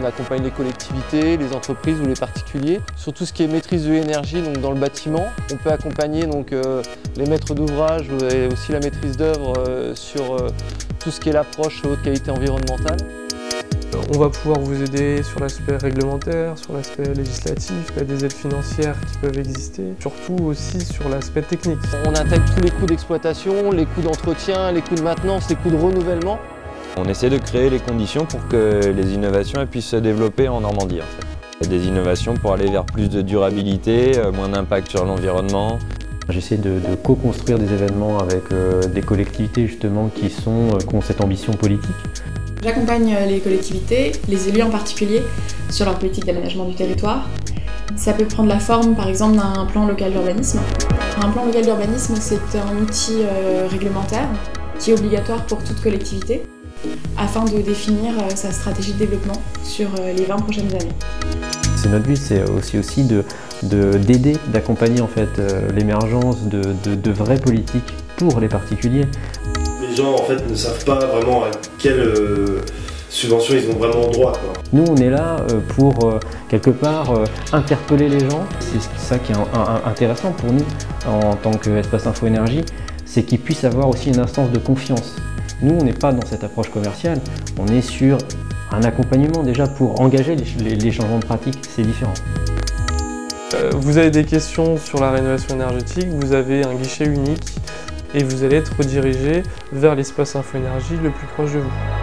accompagne les collectivités, les entreprises ou les particuliers. Sur tout ce qui est maîtrise de l'énergie, donc dans le bâtiment, on peut accompagner donc, les maîtres d'ouvrage et aussi la maîtrise d'œuvre sur tout ce qui est l'approche haute qualité environnementale. On va pouvoir vous aider sur l'aspect réglementaire, sur l'aspect législatif, il y a des aides financières qui peuvent exister, surtout aussi sur l'aspect technique. On intègre tous les coûts d'exploitation, les coûts d'entretien, les coûts de maintenance, les coûts de renouvellement. On essaie de créer les conditions pour que les innovations puissent se développer en Normandie. Il y a des innovations pour aller vers plus de durabilité, moins d'impact sur l'environnement. J'essaie de co-construire des événements avec des collectivités justement qui ont cette ambition politique. J'accompagne les collectivités, les élus en particulier, sur leur politique d'aménagement du territoire. Ça peut prendre la forme par exemple d'un plan local d'urbanisme. Un plan local d'urbanisme, c'est un outil réglementaire qui est obligatoire pour toute collectivité afin de définir sa stratégie de développement sur les 20 prochaines années. C'est notre but, c'est aussi d'aider, d'accompagner en fait l'émergence de vraies politiques pour les particuliers. Les gens en fait ne savent pas vraiment à quelle subvention ils ont vraiment droit, quoi. Nous on est là pour quelque part interpeller les gens. C'est ça qui est intéressant pour nous en tant qu'Espace Info Énergie, c'est qu'ils puissent avoir aussi une instance de confiance. Nous on n'est pas dans cette approche commerciale, on est sur un accompagnement déjà pour engager les changements de pratique, c'est différent. Vous avez des questions sur la rénovation énergétique, vous avez un guichet unique et vous allez être redirigé vers l'espace Info Énergie le plus proche de vous.